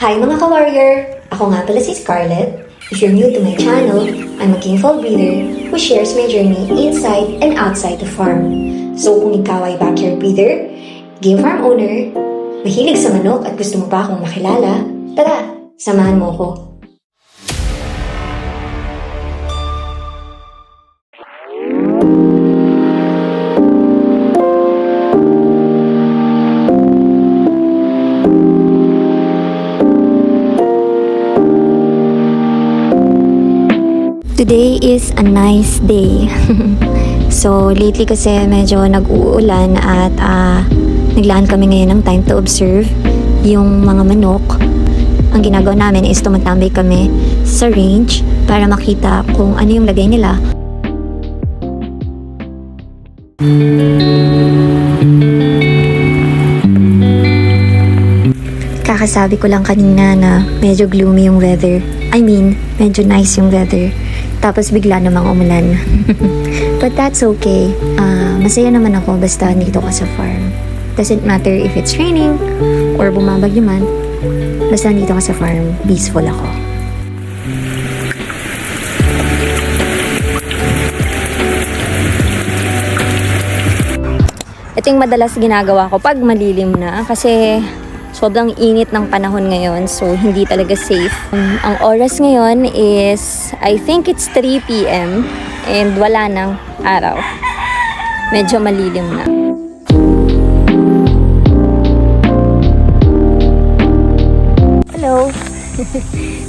Hi mga ka-warrior! Ako nga pala si Scarlett. If you're new to my channel, I'm a kingfowl breeder who shares my journey inside and outside the farm. So kung ikaw ay backyard breeder, game farm owner, mahilig sa manok at gusto mo pa akong makilala, tara, samahan mo ko. Today is a nice day. So, lately kasi medyo nag-uulan at naglaan kami ngayon ng time to observe yung mga manok. Ang ginagawa namin is tumatambay kami sa range para makita kung ano yung lagay nila. Kakasabi ko lang kanina na medyo gloomy yung weather. I mean, medyo nice yung weather. Tapos bigla namang umulan. But that's okay. Masaya naman ako basta dito ka sa farm. Doesn't matter if it's raining or bumabagyo man. Basta dito ka sa farm, peaceful ako. Ito yung madalas ginagawa ko pag malilim na kasi sobrang init ng panahon ngayon, so hindi talaga safe. Ang oras ngayon is, I think it's 3 p.m. and wala nang araw. Medyo malilim na. Hello!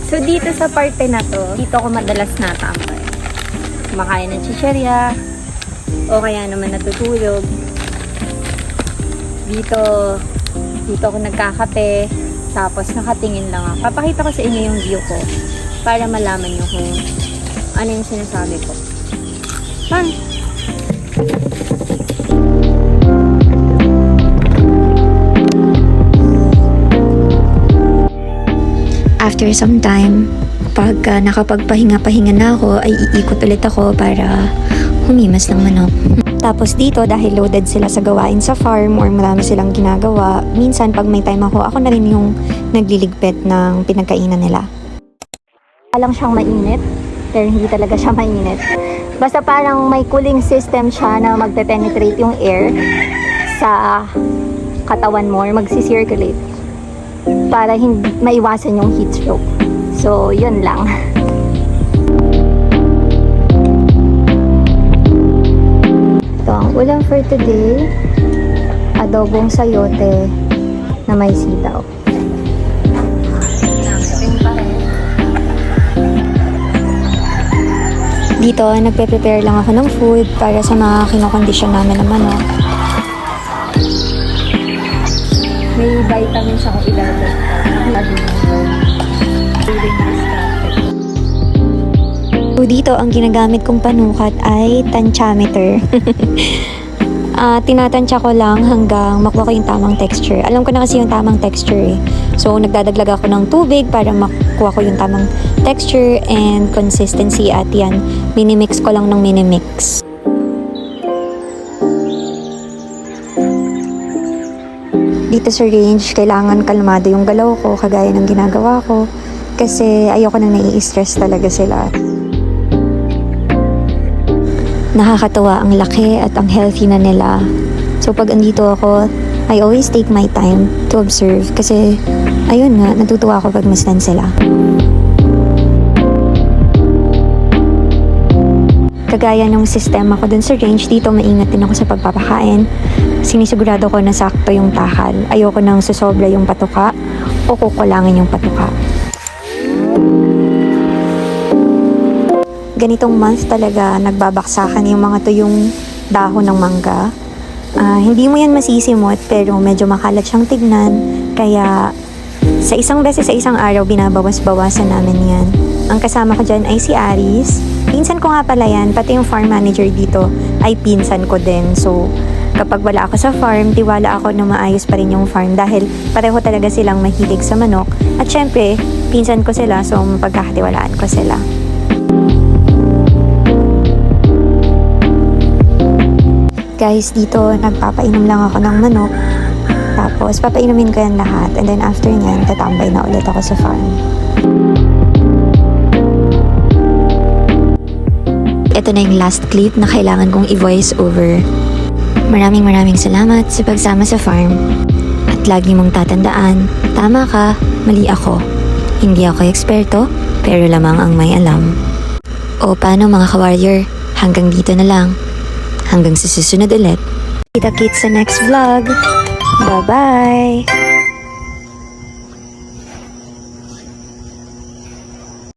So dito sa parte na to, dito ako madalas natambay. Kumakain ng chicherya, o kaya naman natutulog. Dito ako nagkakape, tapos nakatingin lang ako. Papakita ko sa inyo yung view ko para malaman nyo kung ano yung sinasabi ko. Man! After some time, pag nakapagpahinga-pahinga na ako, ay iikot ulit ako para humimas ng manok. Tapos dito, dahil loaded sila sa gawain sa farm or marami silang ginagawa, minsan pag may time ako na rin yung nagliligpit ng pinagkainan nila. Alang siyang mainit, pero hindi talaga siya mainit. Basta parang may cooling system siya na magpe-penetrate yung air sa katawan mo or magsi-circulate para hindi maiwasan yung heat stroke. So, yun lang. Ang ulam for today, adobong sayote na may sitaw. Dito, nagpe-prepare lang ako ng food para sa mga kinokondisyon namin ng manok. May vitamins ako ilalagay. So dito, ang ginagamit kong panukat ay tansyameter. Tinatansya ko lang hanggang makuha ko yung tamang texture. Alam ko na kasi yung tamang texture eh. So nagdadaglag ako ng tubig para makuha ko yung tamang texture and consistency at yan. Minimix ko lang ng minimix. Dito sa range, kailangan kalmado yung galaw ko kagaya ng ginagawa ko. Kasi ayoko nang nai-stress talaga sila. Nakakatawa ang laki at ang healthy na nila. So pag andito ako, I always take my time to observe kasi ayun nga, natutuwa ako pag masdan sila. Kagaya ng sistema ko dun sa range, dito maingat din ako sa pagpapakain. Sinisigurado ko na sakto yung takal. Ayoko nang susobra yung patuka o kukulangin yung patuka. Ganitong month talaga nagbabaksakan yung mga tuyong dahon ng mangga. Hindi mo yan masisimot pero medyo makalat siyang tignan. Kaya sa isang beses sa isang araw binabawas-bawasan namin yan. Ang kasama ko dyan ay si Aris. Pinsan ko nga pala yan, pati yung farm manager dito ay pinsan ko din. So kapag wala ako sa farm, tiwala ako na maayos pa rin yung farm dahil pareho talaga silang mahilig sa manok. At syempre, pinsan ko sila so pagkakatiwalaan ko sila. Guys, dito nagpapainom lang ako ng manok. Tapos Tapos, papainumin ko yan lahat. And then, after nyan, tatambay na ulit ako sa farm. Ito na yung last clip na kailangan kong i-voice over. Maraming salamat sa pagsama sa farm. At lagi mong tatandaan, tama ka, mali ako. Hindi ako eksperto, pero lamang ang may alam. O paano mga ka-warrior, hanggang dito na lang. Hanggang sa susunod ulit. Kita-kits sa next vlog. Bye-bye!